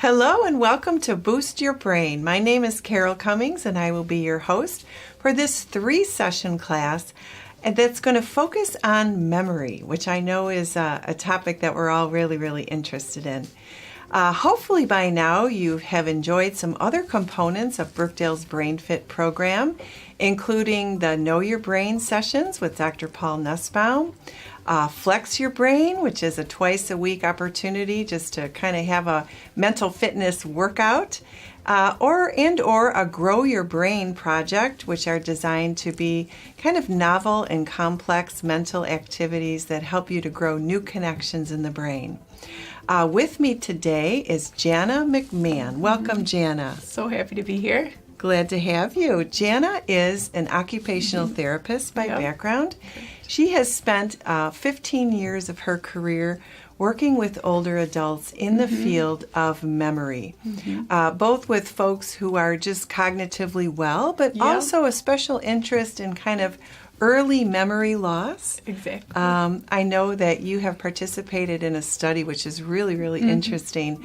Hello and welcome to Boost Your Brain. My name is Carol Cummings and I will be your host for this 3-session class that's going to focus on memory, which I know is a topic that we're all really interested in. Hopefully by now you have enjoyed some other components of Brookdale's Brain Fit program, including the Know Your Brain sessions with Dr. Paul Nussbaum, Flex Your Brain, which is a twice-a-week opportunity just to kind of have a mental fitness workout, or a Grow Your Brain project, which are designed to be kind of novel and complex mental activities that help you to grow new connections in the brain. With me today is Jana McMahon. Welcome, Jana. So happy to be here. Glad to have you. Jana is an occupational therapist by background. She has spent 15 years of her career working with older adults in the field of memory, both with folks who are just cognitively well, but also a special interest in kind of early memory loss. Exactly. I know that you have participated in a study which is really interesting,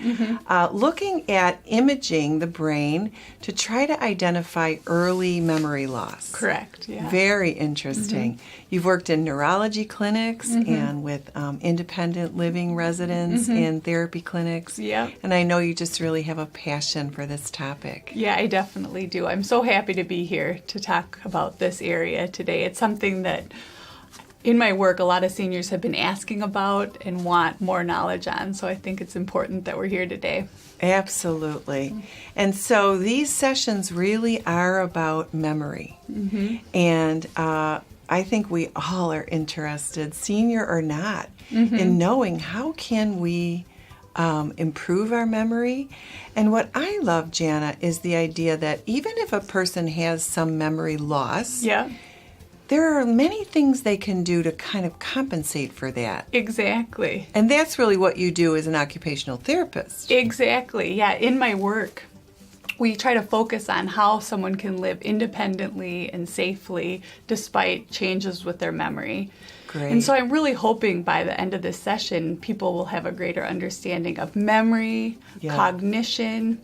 looking at imaging the brain to try to identify early memory loss. Correct, yeah. Very interesting. You've worked in neurology clinics and with independent living residents in therapy clinics. Yeah. And I know you just really have a passion for this topic. Yeah, I definitely do. I'm so happy to be here to talk about this area today. It's something that in my work a lot of seniors have been asking about and want more knowledge on, so I think it's important that we're here today. Absolutely. And so these sessions really are about memory. And I think we all are interested, senior or not, in knowing how can we improve our memory. And what I love, Jana, is the idea that even if a person has some memory loss, there are many things they can do to kind of compensate for that. Exactly. And that's really what you do as an occupational therapist. Exactly, yeah. In my work, we try to focus on how someone can live independently and safely despite changes with their memory. Great. And so I'm really hoping by the end of this session, people will have a greater understanding of memory, cognition,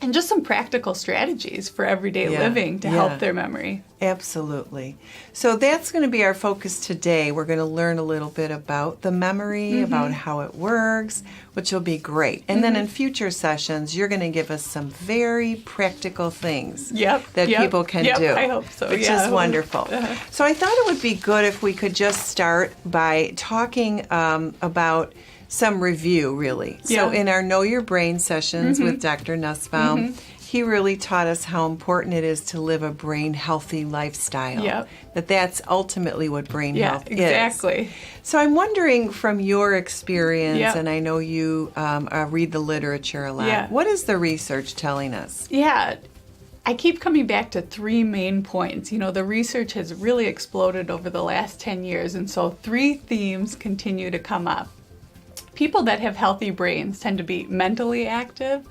and just some practical strategies for everyday living to help their memory. Absolutely. So that's going to be our focus today. We're going to learn a little bit about the memory, about how it works, which will be great. And then in future sessions, you're going to give us some very practical things that people can do. I hope so, which is wonderful. So I thought it would be good if we could just start by talking about some review, really. So in our Know Your Brain sessions with Dr. Nussbaum, he really taught us how important it is to live a brain-healthy lifestyle. That's ultimately what brain health is. Exactly. So I'm wondering from your experience, and I know you read the literature a lot, what is the research telling us? I keep coming back to 3 main points. You know, the research has really exploded over the last 10 years, and so 3 themes continue to come up. People that have healthy brains tend to be mentally active,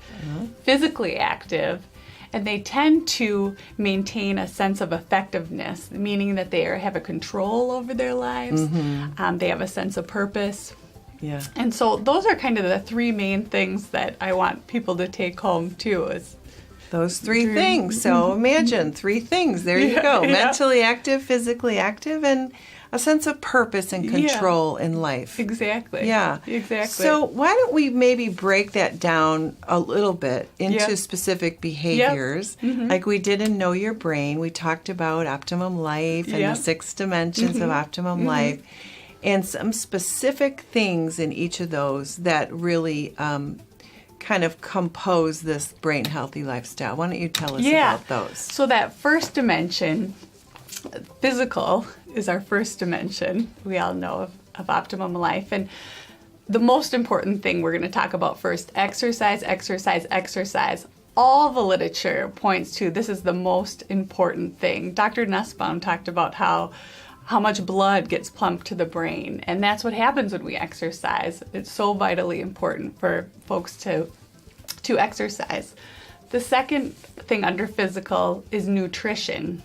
physically active, and they tend to maintain a sense of effectiveness, meaning that they have a control over their lives, they have a sense of purpose. And so those are kind of the 3 main things that I want people to take home too. Is those 3 things. So imagine 3 things. There you go. Mentally active, physically active, and a sense of purpose and control in life. Exactly. Exactly. So why don't we maybe break that down a little bit into specific behaviors, like we did in Know Your Brain. We talked about optimum life and the 6 dimensions of optimum life, and some specific things in each of those that really kind of compose this brain healthy lifestyle. Why don't you tell us about those? So that first dimension, physical, is our first dimension. We all know of optimum life. And the most important thing we're going to talk about first, exercise, exercise, exercise. All the literature points to this is the most important thing. Dr. Nussbaum talked about how much blood gets pumped to the brain, and that's what happens when we exercise. It's so vitally important for folks to exercise. The second thing under physical is nutrition.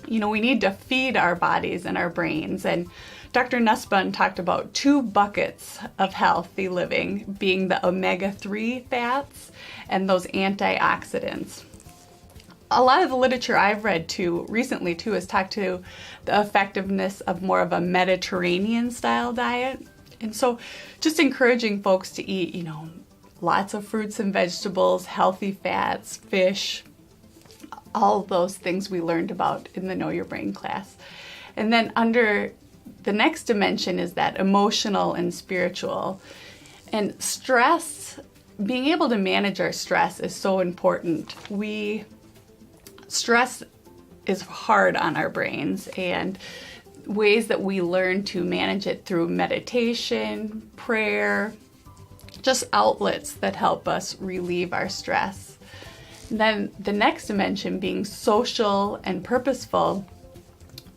we need to feed our bodies and our brains. And Dr. Nussbaum talked about 2 buckets of healthy living being the omega-3 fats and those antioxidants. A lot of the literature I've read recently has talked to the effectiveness of more of a Mediterranean style diet. And so just encouraging folks to eat, lots of fruits and vegetables, healthy fats, fish, all of those things we learned about in the Know Your Brain class. And then under the next dimension is that emotional and spiritual. And stress, being able to manage our stress is so important. Stress is hard on our brains, and ways that we learn to manage it through meditation, prayer, just outlets that help us relieve our stress. Then the next dimension being social and purposeful,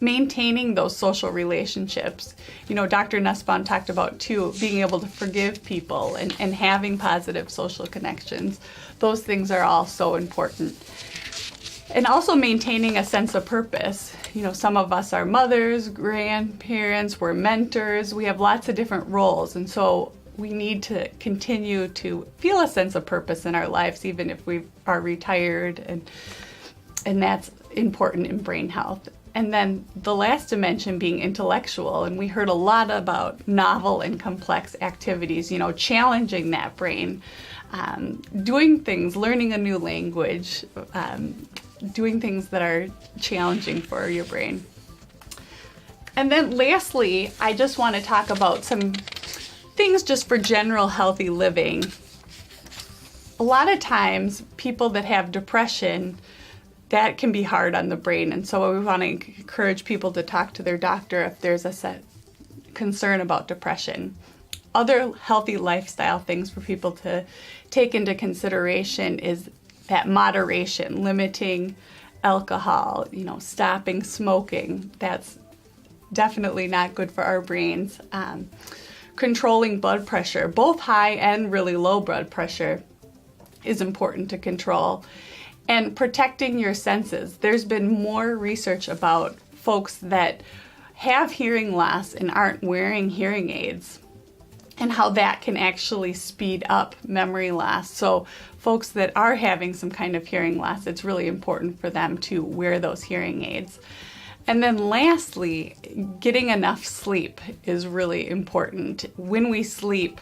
maintaining those social relationships. Dr. Nussbaum talked about too, being able to forgive people and having positive social connections. Those things are all so important. And also maintaining a sense of purpose. Some of us are mothers, grandparents, we're mentors, we have lots of different roles. And so we need to continue to feel a sense of purpose in our lives, even if we are retired. And that's important in brain health. And then the last dimension being intellectual. And we heard a lot about novel and complex activities, challenging that brain, doing things, learning a new language, doing things that are challenging for your brain. And then lastly, I just want to talk about some things just for general healthy living. A lot of times, people that have depression, that can be hard on the brain. And so we want to encourage people to talk to their doctor if there's a concern about depression. Other healthy lifestyle things for people to take into consideration is that moderation, limiting alcohol, stopping smoking. That's definitely not good for our brains. Controlling blood pressure, both high and really low blood pressure, is important to control. And protecting your senses. There's been more research about folks that have hearing loss and aren't wearing hearing aids, and how that can actually speed up memory loss. So folks that are having some kind of hearing loss, it's really important for them to wear those hearing aids. And then lastly, getting enough sleep is really important. When we sleep,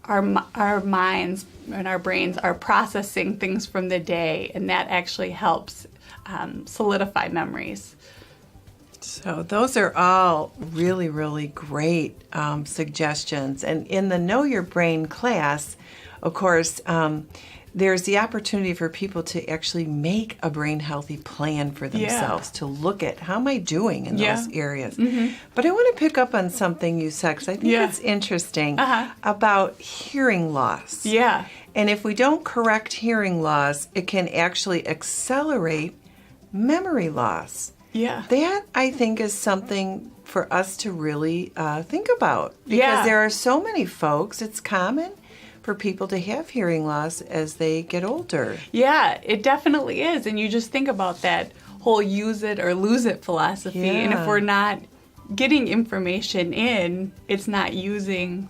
our minds and our brains are processing things from the day, and that actually helps solidify memories. So those are all really, really great suggestions. And in the Know Your Brain class, of course, there's the opportunity for people to actually make a brain healthy plan for themselves, to look at how am I doing in those areas. Mm-hmm. But I want to pick up on something you said, because I think it's interesting about hearing loss. Yeah. And if we don't correct hearing loss, it can actually accelerate memory loss. Yeah. That, I think, is something for us to really think about. Because there are so many folks, it's common for people to have hearing loss as they get older. Yeah, it definitely is. And you just think about that whole use it or lose it philosophy. Yeah. And if we're not getting information in, it's not using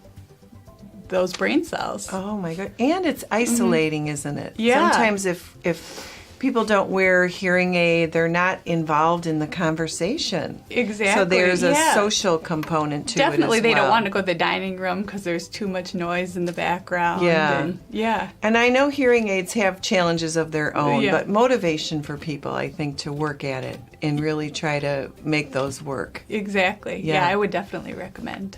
those brain cells. Oh, my God. And it's isolating, isn't it? Yeah. Sometimes if people don't wear hearing aid, they're not involved in the conversation. Exactly. So there's a social component to it as well. Definitely, they don't want to go to the dining room because there's too much noise in the background. Yeah. And I know hearing aids have challenges of their own, but motivation for people, I think, to work at it and really try to make those work. Exactly. Yeah, I would definitely recommend.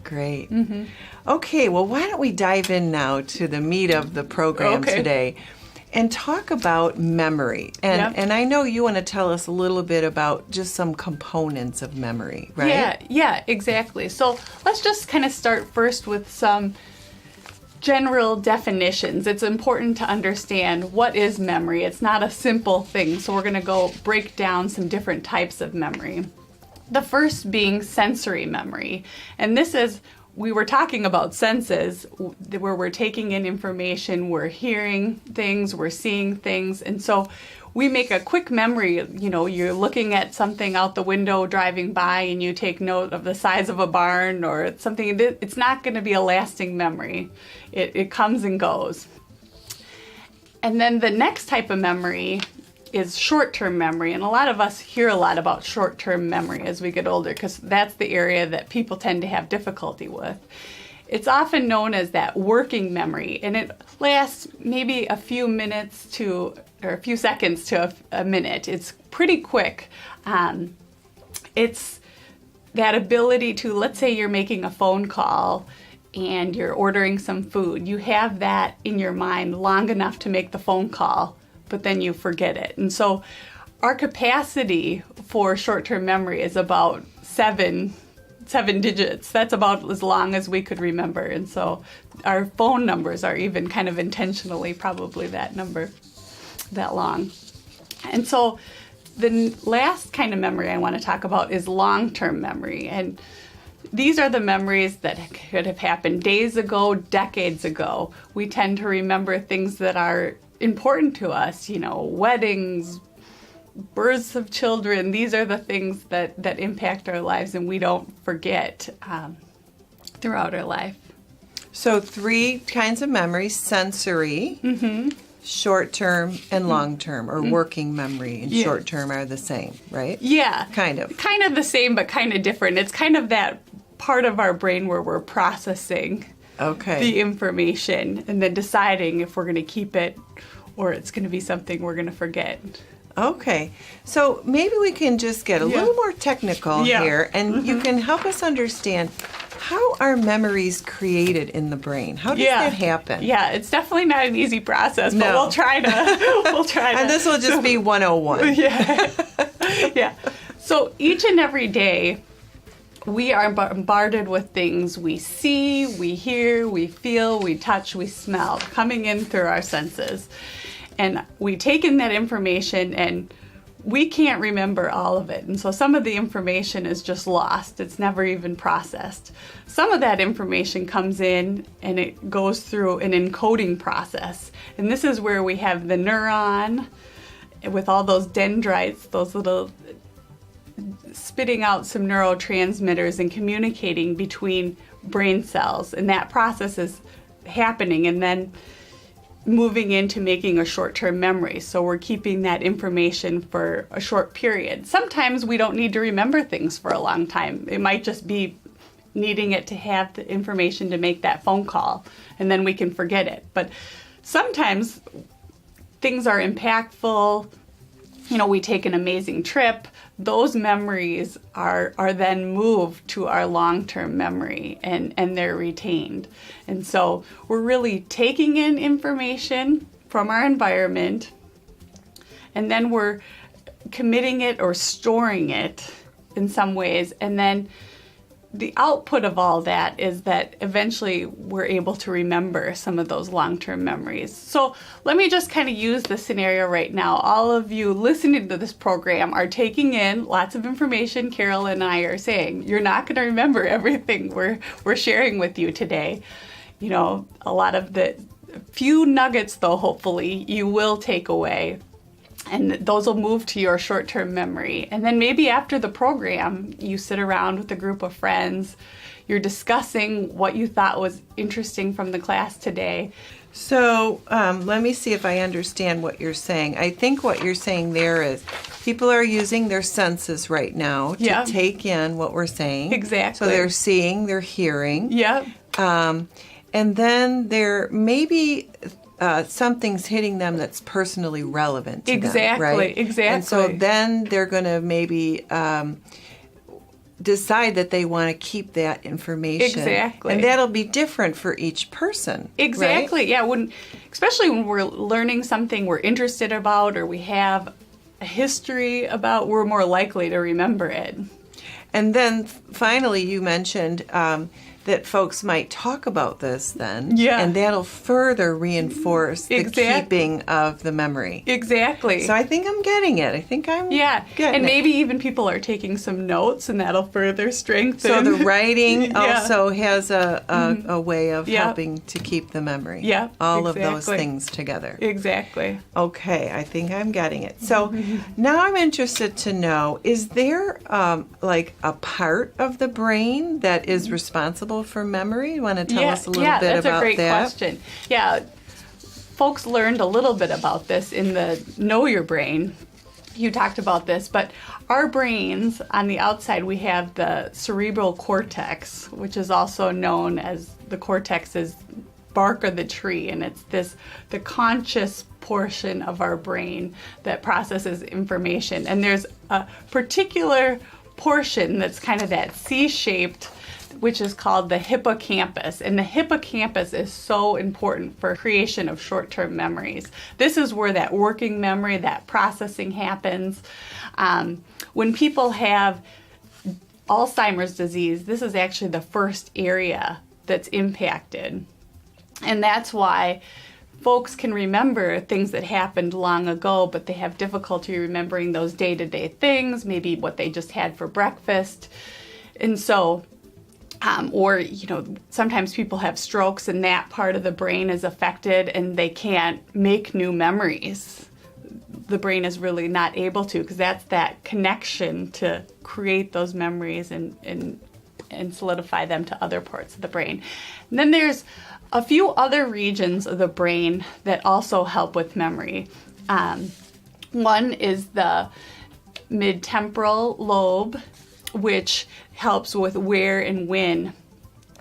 Great. Mm-hmm. Okay, well, why don't we dive in now to the meat of the program today and talk about memory. And I know you want to tell us a little bit about just some components of memory, right? Yeah, exactly. So let's just kind of start first with some general definitions. It's important to understand what is memory. It's not a simple thing, so we're going to go break down some different types of memory. The first being sensory memory. And this is, we were talking about senses, where we're taking in information, we're hearing things, we're seeing things. And so we make a quick memory. You're looking at something out the window driving by and you take note of the size of a barn or something. It's not going to be a lasting memory. It comes and goes. And then the next type of memory is short-term memory. And a lot of us hear a lot about short-term memory as we get older because that's the area that people tend to have difficulty with. It's often known as that working memory, and it lasts maybe a few minutes or a few seconds to a minute. It's pretty quick. It's that ability to, let's say you're making a phone call and you're ordering some food. You have that in your mind long enough to make the phone call, but then you forget it. And so our capacity for short-term memory is about seven digits. That's about as long as we could remember. And so our phone numbers are even kind of intentionally probably that number, that long. And so the last kind of memory I want to talk about is long-term memory. And these are the memories that could have happened days ago, decades ago. We tend to remember things that are important to us, weddings, births of children. These are the things that impact our lives and we don't forget throughout our life. So 3 kinds of memory: sensory, short-term, and long-term, or working memory and short-term are the same, right? Yeah. Kind of. Kind of the same, but kind of different. It's kind of that part of our brain where we're processing the information and then deciding if we're going to keep it or it's going to be something we're going to forget. Okay, so maybe we can just get a little more technical here, and you can help us understand how are memories created in the brain? How does that happen? Yeah, it's definitely not an easy process, but we'll try to. And this will just be 101. Yeah. So each and every day, we are bombarded with things we see, we hear, we feel, we touch, we smell, coming in through our senses. And we take in that information and we can't remember all of it. And so some of the information is just lost. It's never even processed. Some of that information comes in and it goes through an encoding process. And this is where we have the neuron with all those dendrites, those little spitting out some neurotransmitters and communicating between brain cells. And that process is happening and then moving into making a short-term memory. So we're keeping that information for a short period. Sometimes we don't need to remember things for a long time. It might just be needing it to have the information to make that phone call, and then we can forget it. But sometimes things are impactful. We take an amazing trip. Those memories are then moved to our long-term memory and they're retained. And so we're really taking in information from our environment and then we're committing it or storing it in some ways. And then the output of all that is that eventually we're able to remember some of those long-term memories. So let me just kind of use the scenario right now. All of you listening to this program are taking in lots of information Carol and I are saying. You're not going to remember everything we're sharing with you today. A lot of the few nuggets, though, hopefully, you will take away. And those will move to your short-term memory. And then maybe after the program, you sit around with a group of friends. You're discussing what you thought was interesting from the class today. So let me see if I understand what you're saying. I think what you're saying there is people are using their senses right now to take in what we're saying. Exactly. So they're seeing, they're hearing. Yep. And then there maybe something's hitting them that's personally relevant to them, right? Exactly. And so then they're going to maybe decide that they want to keep that information. Exactly. And that'll be different for each person. Exactly. Right? Yeah. Especially when we're learning something we're interested about or we have a history about, we're more likely to remember it. And then finally you mentioned that folks might talk about this then. Yeah. And that'll further reinforce the keeping of the memory. Exactly. So I think I'm getting it. I think I'm getting maybe even people are taking some notes, and that'll further strengthen. So the writing also has a way of helping to keep the memory. Yeah, all of those things together. Exactly. Okay, I think I'm getting it. So now I'm interested to know, is there like a part of the brain that is responsible for memory? You want to tell us a little bit about that? Yeah, that's a great question. Yeah, folks learned a little bit about this in the Know Your Brain. You talked about this, but our brains, on the outside, we have the cerebral cortex, which is also known as the cortex's bark of the tree, and it's the conscious portion of our brain that processes information. And there's a particular portion that's kind of that C-shaped, which is called the hippocampus. And the hippocampus is so important for creation of short-term memories. This is where that working memory, that processing happens. When people have Alzheimer's disease, this is actually the first area that's impacted. And that's why folks can remember things that happened long ago, but they have difficulty remembering those day-to-day things, maybe what they just had for breakfast. And so, or, sometimes people have strokes and that part of the brain is affected and they can't make new memories. The brain is really not able to, because that's that connection to create those memories and solidify them to other parts of the brain. And then there's a few other regions of the brain that also help with memory. One is the mid-temporal lobe, which helps with where and when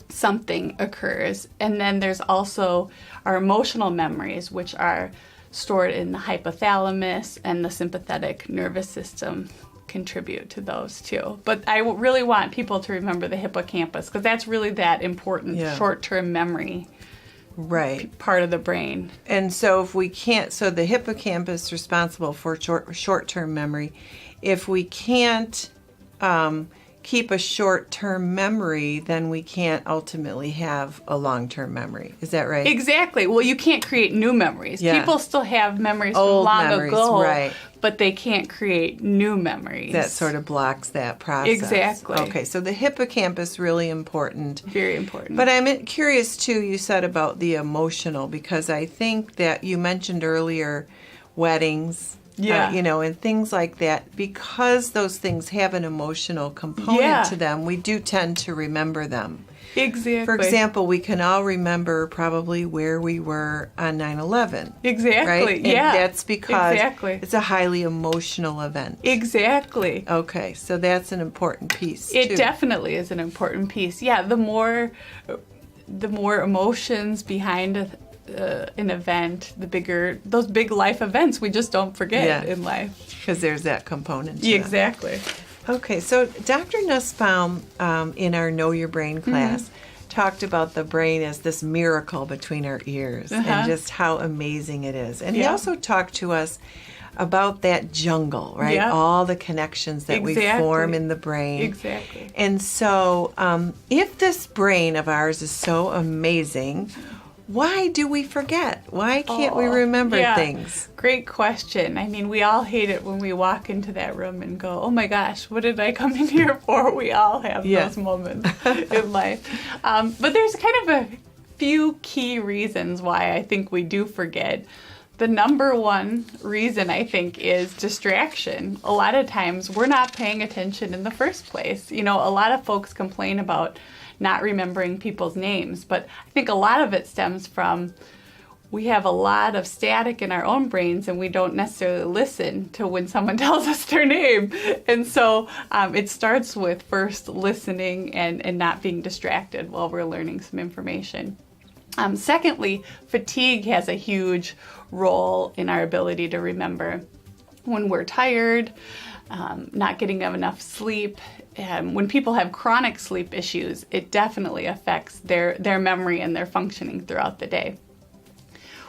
something occurs. And then there's also our emotional memories, which are stored in the hypothalamus, and the sympathetic nervous system contribute to those too. But I really want people to remember the hippocampus, because that's really that important short-term memory part of the brain. And so if we can't, so the hippocampus is responsible for short-term memory. If we can't keep a short-term memory, then we can't ultimately have a long-term memory. Is that right? Exactly. Well, you can't create new memories. Yeah. People still have memories Old from long memories, ago, right. But they can't create new memories. That sort of blocks that process. Exactly. Okay, so the hippocampus really important. Very important. But I'm curious, too, you said about the emotional, because I think that you mentioned earlier weddings, and things like that. Because those things have an emotional component to them, we do tend to remember them. Exactly. For example, we can all remember probably where we were on 9/11. Exactly. Right? And that's because it's a highly emotional event. Exactly. Okay, so that's an important piece, too. It definitely is an important piece. Yeah, the more emotions behind an event, the bigger those big life events we just don't forget in life. Because there's that component to exactly. Okay, so Dr. Nussbaum, in our Know Your Brain class, talked about the brain as this miracle between our ears and just how amazing it is. And he also talked to us about that jungle, right? Yeah. All the connections that we form in the brain. Exactly. And so if this brain of ours is so amazing, why do we forget? Why can't we remember things? Great question. I mean, we all hate it when we walk into that room and go, oh my gosh, what did I come in here for? We all have those moments in life. But there's kind of a few key reasons why I think we do forget. The number one reason, I think, is distraction. A lot of times we're not paying attention in the first place. A lot of folks complain about not remembering people's names, but I think a lot of it stems from we have a lot of static in our own brains and we don't necessarily listen to when someone tells us their name. And so it starts with first listening and not being distracted while we're learning some information. Secondly, fatigue has a huge role in our ability to remember. When we're tired, not getting enough sleep, when people have chronic sleep issues, it definitely affects their memory and their functioning throughout the day.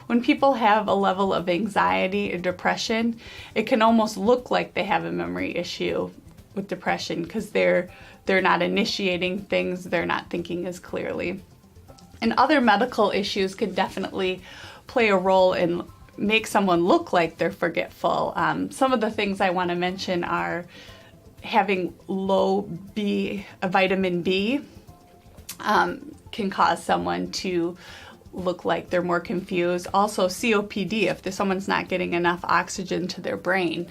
When people have a level of anxiety or depression, it can almost look like they have a memory issue with depression because they're not initiating things, they're not thinking as clearly. And other medical issues can definitely play a role in make someone look like they're forgetful. Some of the things I want to mention are having low vitamin B can cause someone to look like they're more confused. Also COPD, if someone's not getting enough oxygen to their brain,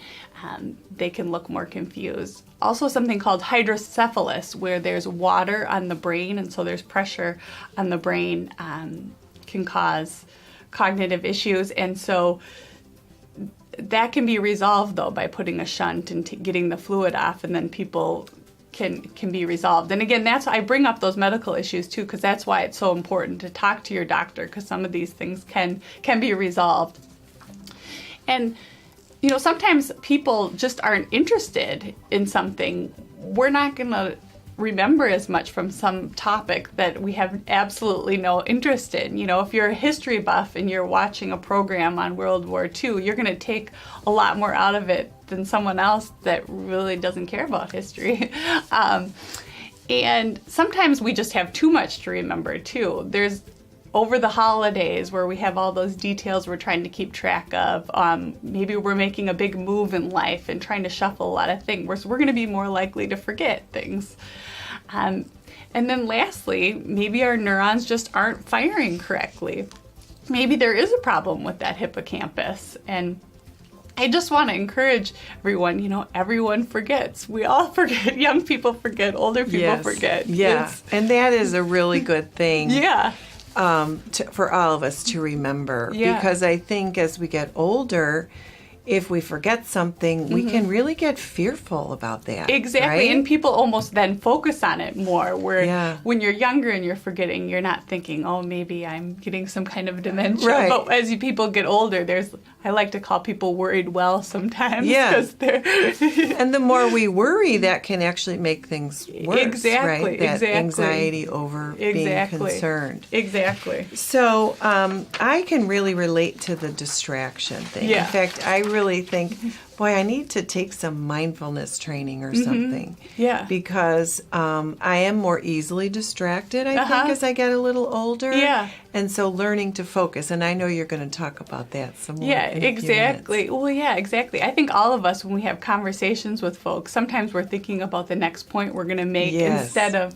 they can look more confused. Also something called hydrocephalus, where there's water on the brain and so there's pressure on the brain, can cause cognitive issues, and so that can be resolved though by putting a shunt and getting the fluid off, and then people can be resolved. And again, that's I bring up those medical issues too, because that's why it's so important to talk to your doctor, because some of these things can be resolved. And sometimes people just aren't interested in something. We're not going to remember as much from some topic that we have absolutely no interest in. If you're a history buff and you're watching a program on World War II, you're going to take a lot more out of it than someone else that really doesn't care about history. And sometimes we just have too much to remember too. There's over the holidays where we have all those details we're trying to keep track of. Maybe we're making a big move in life and trying to shuffle a lot of things. We're going to be more likely to forget things. And then lastly, maybe our neurons just aren't firing correctly. Maybe there is a problem with that hippocampus. And I just want to encourage everyone, everyone forgets. We all forget. Young people forget. Older people forget. Yeah, and that is a really good thing. Yeah. For all of us to remember. Yeah. Because I think as we get older, if we forget something, we can really get fearful about that. Exactly. Right? And people almost then focus on it more, where when you're younger and you're forgetting, you're not thinking, oh, maybe I'm getting some kind of dementia. Right. But as people get older, I like to call people worried well sometimes. Yeah. They're and the more we worry, that can actually make things worse. Exactly. Right? That exactly. anxiety over being concerned. Exactly. So I can really relate to the distraction thing. Yeah. In fact, I really think, boy, I need to take some mindfulness training or something. Yeah. Because I am more easily distracted, I think, as I get a little older. Yeah. And so learning to focus. And I know you're going to talk about that some more. Yeah, exactly. Well, yeah, exactly. I think all of us, when we have conversations with folks, sometimes we're thinking about the next point we're going to make instead of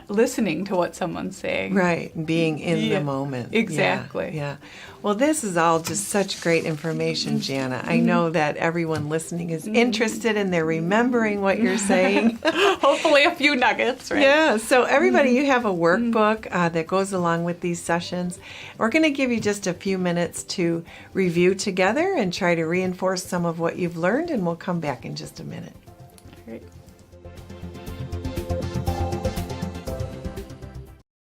listening to what someone's saying. Right, being in the moment. Exactly. Yeah. Well, this is all just such great information, Jana. I know that everyone listening is interested and they're remembering what you're saying. Hopefully a few nuggets, right? Yeah, so everybody, you have a workbook that goes along with these sessions. We're going to give you just a few minutes to review together and try to reinforce some of what you've learned, and we'll come back in just a minute. Great.